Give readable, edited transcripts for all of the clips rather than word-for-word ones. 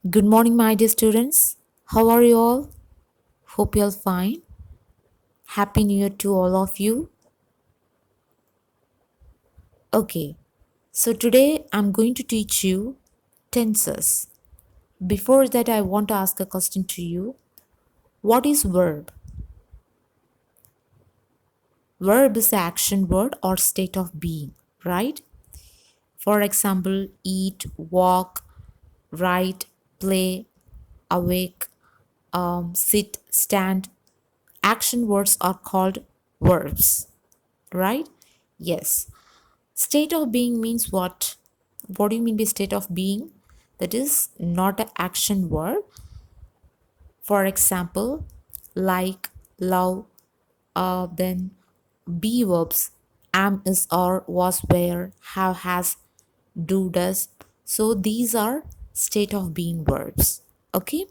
Good morning, my dear students. How are you all? Hope you're fine. Happy New Year to all of you. Okay, so today I'm going to teach you tenses. Before that, I want to ask a question to you. What is verb? Verb is the action word or state of being, right? For example, eat, walk, write, play, awake, sit, stand. Action words are called verbs, right? Yes. State of being means what? What do you mean by state of being? That is not an action word. For example, like, love, then be verbs, am, is, are, was, were, have, has, do, does. So these are state of being verbs. Okay.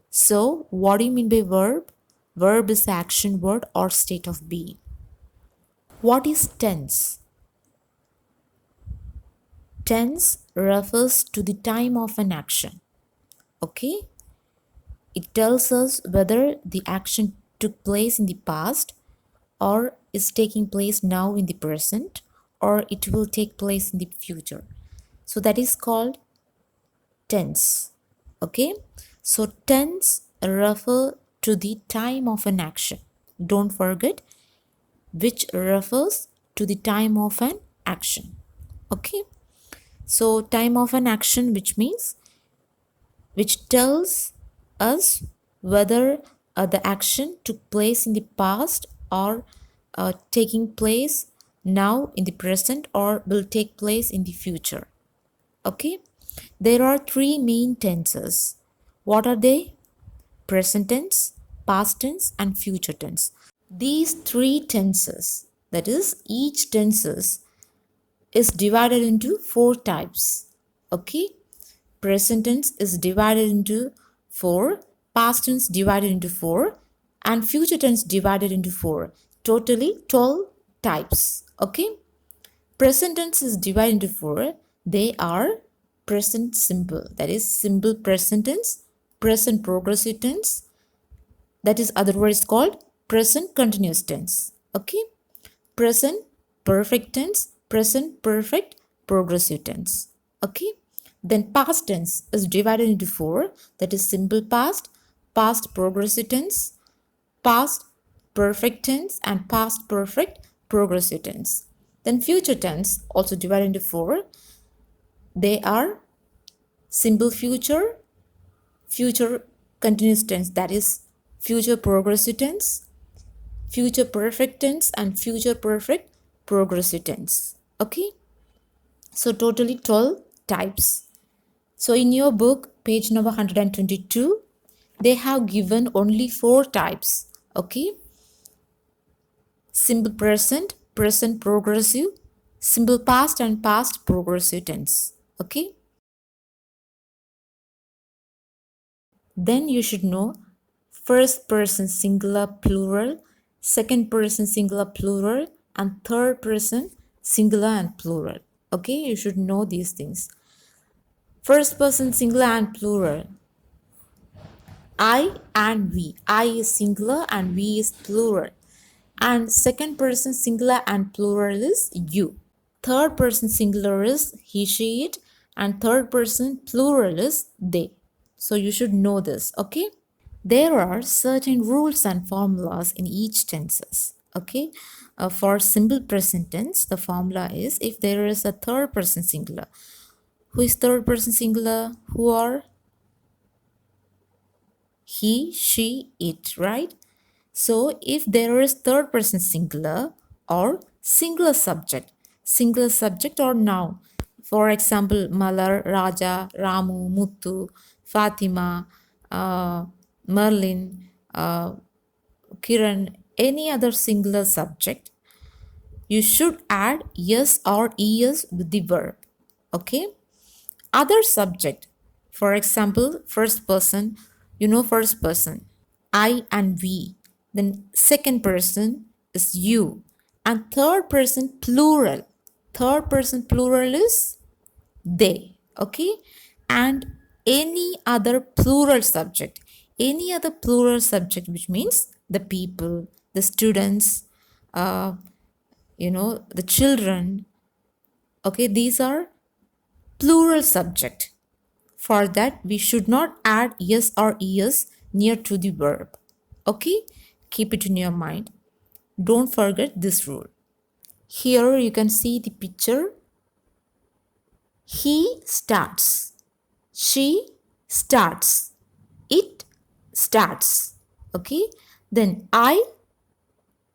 So what do you mean by verb? Verb is action word or state of being. What is tense? Tense refers to the time of an action. Okay? It tells us whether the action took place in the past or is taking place now in the present or it will take place in the future. So that is called tense. Okay? So tense refer to the time of an action. Don't forget which refers to the time of an action. Okay? So time of an action which tells us whether the action took place in the past or taking place now in the present or will take place in the future. Okay, there are three main tenses. What are they? Present tense, past tense, and future tense. These three tenses, that is, each tenses is divided into four types. Okay, present tense is divided into 4, past tense divided into 4, and future tense divided into 4. Totally 12 types. Okay. Present tense is divided into 4. They are present simple, that is simple present tense, present progressive tense, that is otherwise called present continuous tense. Okay. Present perfect tense, present perfect progressive tense. Okay. Then past tense is divided into 4, that is simple past, past progressive tense, past perfect tense, and past perfect progressive tense. Then future tense also divided into 4. They are simple future, future continuous tense, that is future progressive tense, future perfect tense, and future perfect progressive tense. Okay. So totally 12 types. So in your book, page number 122, they have given only 4 types. Okay. Simple present, present progressive, simple past, and past progressive tense. Okay. Then you should know first person singular plural, second person singular plural, and third person singular and plural. Okay. You should know these things. First person singular and plural. I and we. I is singular and we is plural. And second person singular and plural is you. Third person singular is he, she, it. And third person plural is they. So you should know this, okay? There are certain rules and formulas in each tenses, okay? For simple present tense, the formula is if there is a third person singular. Who is third person singular? Who are? He, she, it, right? So if there is third person singular or singular subject or noun, for example, Malar, Raja, Ramu, Muthu, Fatima, Merlin, Kiran, any other singular subject, you should add yes or es with the verb. Okay. Other subject, for example, first person, first person, I and we. Then second person is you. And third person plural. Third person plural is they. Okay. And any other plural subject. Any other plural subject, which means the people, the students, uh, the children. Okay, these are plural subject. For that, we should not add yes or es near to the verb. Okay, keep it in your mind. Don't forget this rule. Here you can see the picture. He starts. She starts. It starts. Okay, then I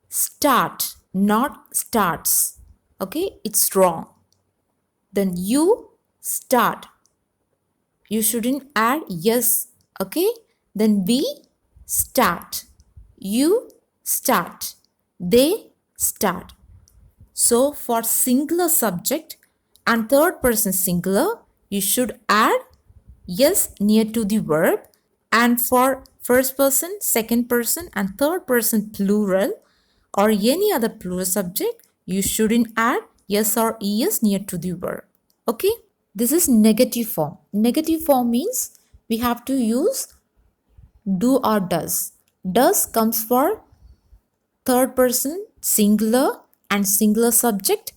start, not starts. Okay, it's wrong. Then you start. You shouldn't add yes. Okay, then we start. You start. They start. So for singular subject and third person singular, you should add yes near to the verb, and for first person, second person and third person plural or any other plural subject, you shouldn't add yes or es near to the verb. Okay, this is negative form. Negative form means we have to use do or does. Does comes for third person singular and singular subject.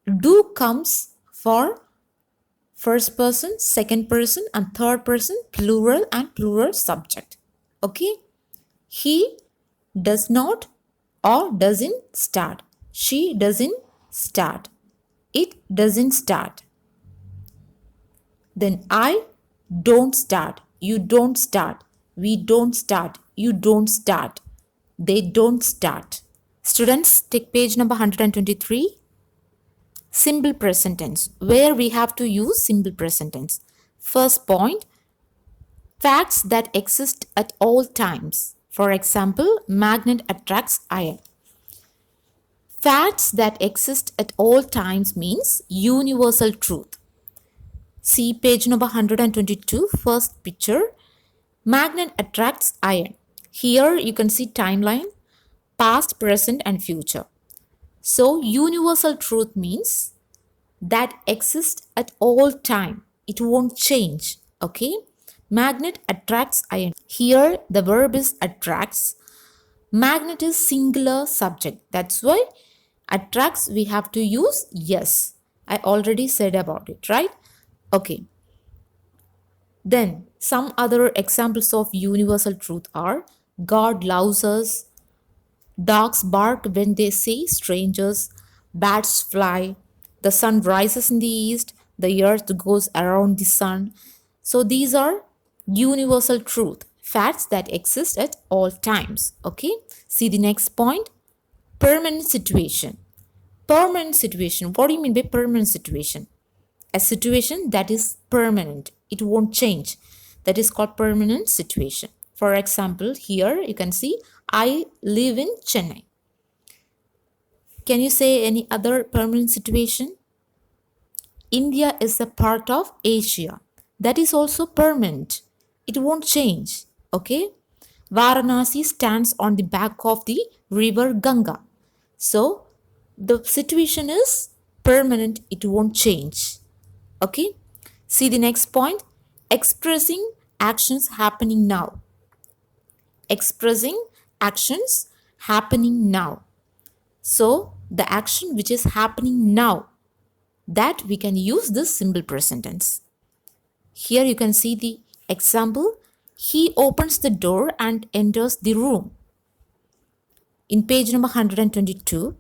Do comes for first person, second person and third person plural and plural subject. Okay, he does not or doesn't start. She doesn't start. It doesn't start. Then I don't start. You don't start. We don't start. You don't start. They don't start. Students, take page number 123. Simple present tense, where we have to use simple present tense. First point, facts that exist at all times. For example, magnet attracts iron. Facts that exist at all times means universal truth. See page number 122, first picture. Magnet attracts iron. Here you can see timeline, past, present and future. So universal truth means that exists at all time. It won't change. Okay. Magnet attracts iron. Here the verb is attracts. Magnet is singular subject. That's why attracts we have to use yes. I already said about it, right? Okay. Then some other examples of universal truth are God loves us, dogs bark when they see strangers, bats fly, the sun rises in the east, the earth goes around the sun. So these are universal truth, facts that exist at all times. Okay, see the next point, permanent situation. Permanent situation. What do you mean by permanent situation? A situation that is permanent, it won't change. That is called permanent situation. For example, here you can see I live in Chennai. Can you say any other permanent situation? India is a part of Asia. That is also permanent. It won't change. Okay? Varanasi stands on the back of the river Ganga. So, the situation is permanent. It won't change. Okay? See the next point. Expressing actions happening now. Expressing actions happening now. So, the action which is happening now, that we can use this simple present tense. Here you can see the example. He opens the door and enters the room. In page number 122,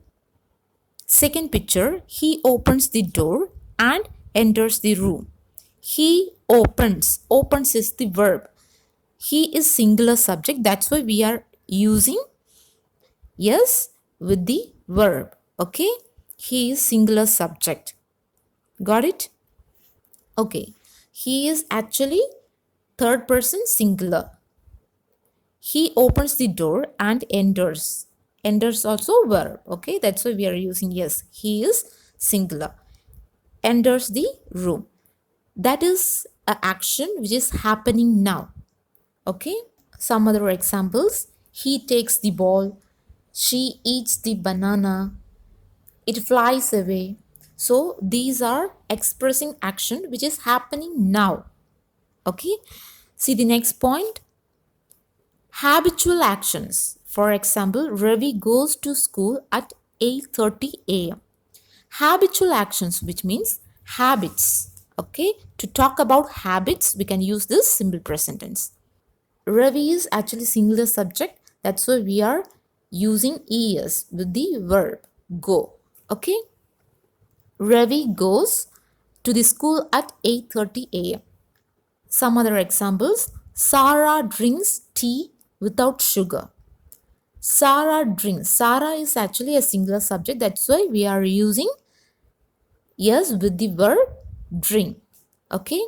second picture, he opens the door and enters the room. He opens. Opens is the verb. He is singular subject. That's why we are using yes with the verb. Okay. He is singular subject. Got it? Okay. He is actually third person singular. He opens the door and enters. Enters also verb. Okay. That's why we are using yes. He is singular. Enters the room. That is an action which is happening now. Okay. Some other examples. He takes the ball. She eats the banana. It flies away. So these are expressing action which is happening now. Okay, see the next point. Habitual actions. For example, Ravi goes to school at 8:30 a.m. Habitual actions, which means habits. Okay, to talk about habits, we can use this simple present tense. Ravi is actually singular subject. That's why we are using es with the verb go. Okay, Ravi goes to the school at 8:30 a.m. Some other examples. Sarah drinks tea without sugar. Sarah drinks. Sarah is actually a singular subject. That's why we are using yes with the verb drink. Okay.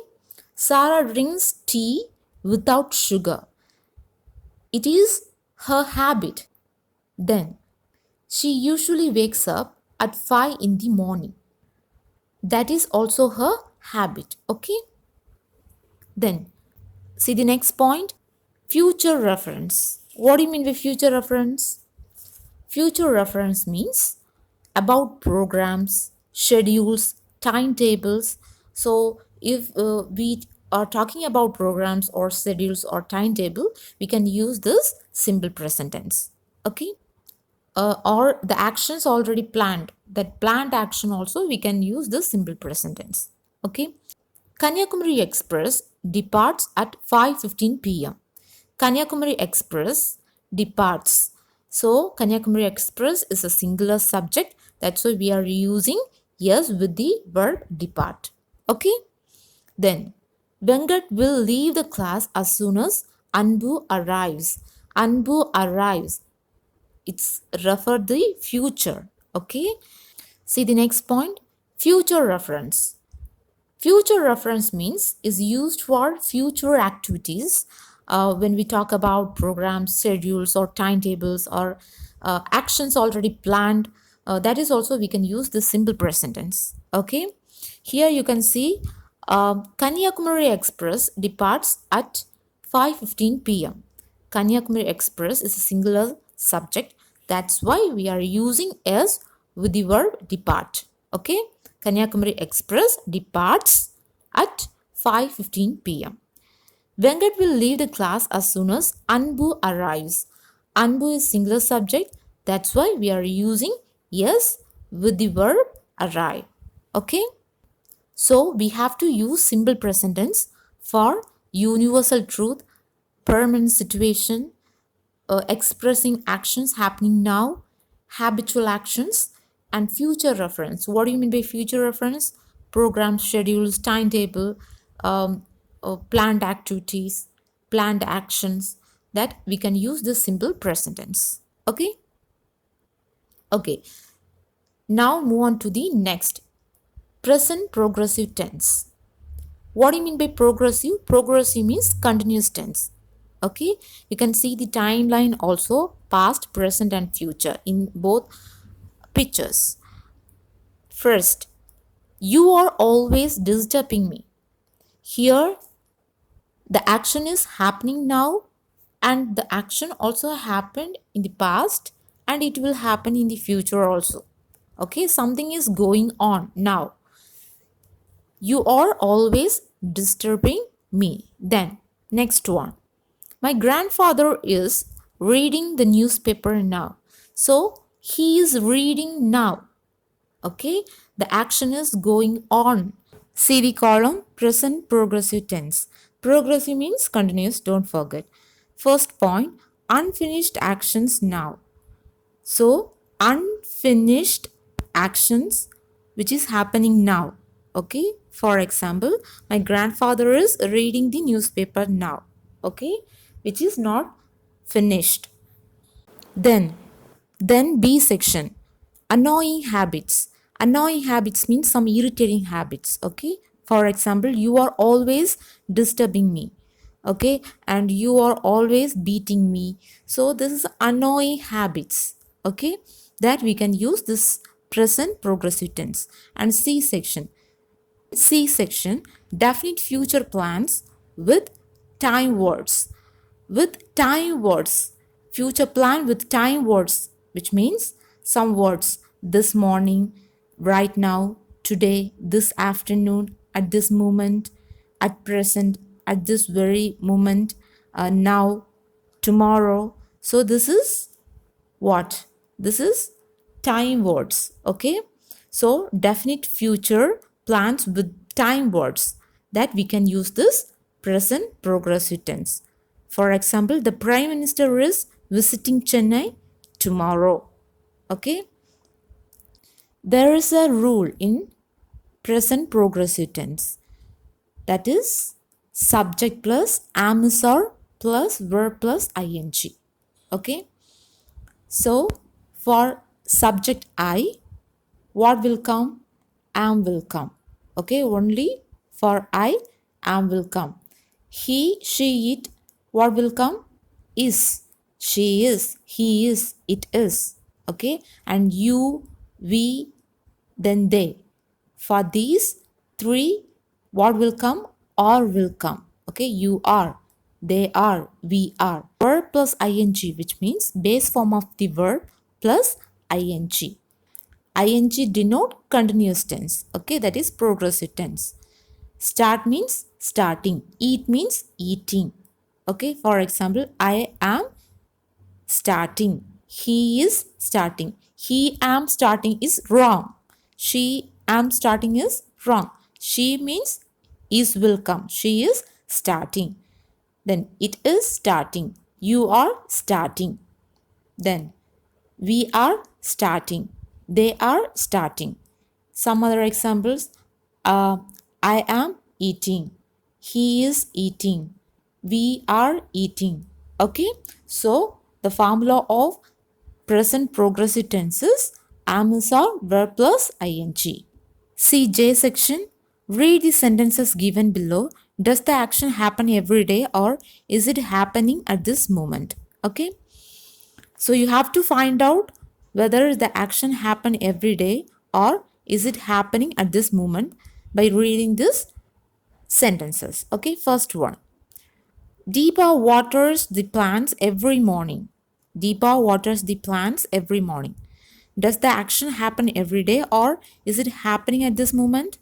Sarah drinks tea without sugar. It is her habit. Then she usually wakes up at 5 in the morning. That is also her habit. Okay. Then see the next point. Future reference. What do you mean by future reference? Future reference means about programs, schedules, timetables. So if we are talking about programs or schedules or timetable, we can use this simple present tense. Okay. Or the actions already planned. That planned action also we can use this simple present tense. Okay. Kanyakumari Express departs at 5:15 p.m. Kanyakumari Express departs. So Kanyakumari Express is a singular subject. That's why we are using yes with the verb depart. Okay. Then Venkat will leave the class as soon as Anbu arrives. Anbu arrives. It's refer the future. Okay. See the next point. Future reference. Future reference means is used for future activities when we talk about programs, schedules, or timetables, or actions already planned. That is also we can use the simple present tense. Okay, here you can see Kanyakumari Express departs at 5:15 p.m. Kanyakumari Express is a singular subject. That's why we are using s with the verb depart. Okay, Kanyakumari Express departs at 5:15 p.m. Venkat will leave the class as soon as Anbu arrives. Anbu is singular subject. That's why we are using yes with the verb arrive. Okay. So we have to use simple present tense for universal truth, permanent situation, expressing actions happening now, habitual actions, and future reference. What do you mean by future reference? Program schedules, timetable, planned activities, planned actions, that we can use this simple present tense. Okay. Okay. Now move on to the next. Present progressive tense. What do you mean by progressive? Progressive means continuous tense. Okay, you can see the timeline also, past, present, and future in both pictures. First, you are always disturbing me. Here, the action is happening now, and the action also happened in the past, and it will happen in the future also. Okay, something is going on now. You are always disturbing me. Then, next one. My grandfather is reading the newspaper now. So, he is reading now. Okay, the action is going on. See the column, present progressive tense. Progressive means continuous, don't forget. First point, unfinished actions now. So, unfinished actions which is happening now. Okay, for example, my grandfather is reading the newspaper now. Okay, which is not finished. Then B section, annoying habits. Annoying habits means some irritating habits. Okay, for example, you are always disturbing me. Okay, and you are always beating me. So this is annoying habits. Okay, that we can use this present progressive tense. And C section, definite future plans with time words. With time words, future plan with time words, which means some words, this morning, right now, today, this afternoon, at this moment, at present, at this very moment, now, tomorrow. So this is what? This is time words. Okay, so definite future plans with time words, that we can use this present progressive tense. For example, the prime minister is visiting Chennai tomorrow. Okay, there is a rule in present progressive tense, that is subject plus am is or plus verb plus ing. Okay, so for subject I, what will come? Am will come. Okay, only for I, am will come. He, she, it, what will come? Is. She is, he is, it is. Okay, and you, we, then they. For these three, what will come? Or will come. Okay, you are, they are, we are. Verb plus ing, which means base form of the verb plus ing. Ing denote continuous tense. Okay, that is progressive tense. Start means starting. Eat means eating. Okay, for example, I am starting. He is starting. He am starting is wrong. She am starting is wrong. She means is will come. She is starting. Then it is starting. You are starting. Then we are starting. They are starting. Some other examples. I am eating. He is eating. We are eating. Okay. So the formula of present progressive tense is am is or verb plus ing. See J section. Read the sentences given below. Does the action happen every day or is it happening at this moment? Okay. So you have to find out whether the action happen every day or is it happening at this moment by reading these sentences. Okay, first one. Deepa waters the plants every morning. Deepa waters the plants every morning. Does the action happen every day or is it happening at this moment?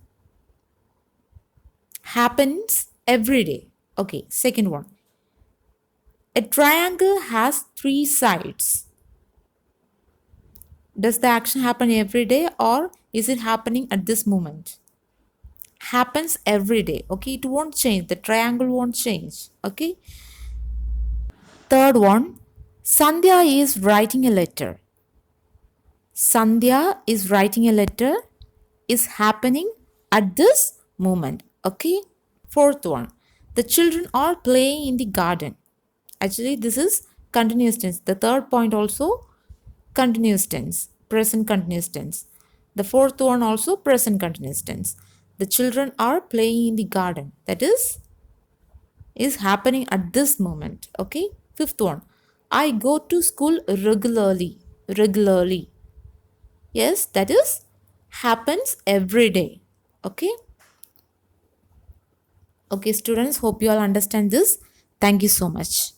Happens every day. Okay, second one. A triangle has three sides. Does the action happen every day or is it happening at this moment? Happens every day. Okay, it won't change. The triangle won't change. Okay. Third one, Sandhya is writing a letter. Sandhya is writing a letter is happening at this moment. Okay. Fourth one, the children are playing in the garden. Actually, this is continuous tense. The third point also continuous tense, present continuous tense. The fourth one also present continuous tense. The children are playing in the garden. That is happening at this moment. Okay. Fifth one, I go to school regularly. Regularly. Yes, that is happens every day. Okay. Okay, students, hope you all understand this. Thank you so much.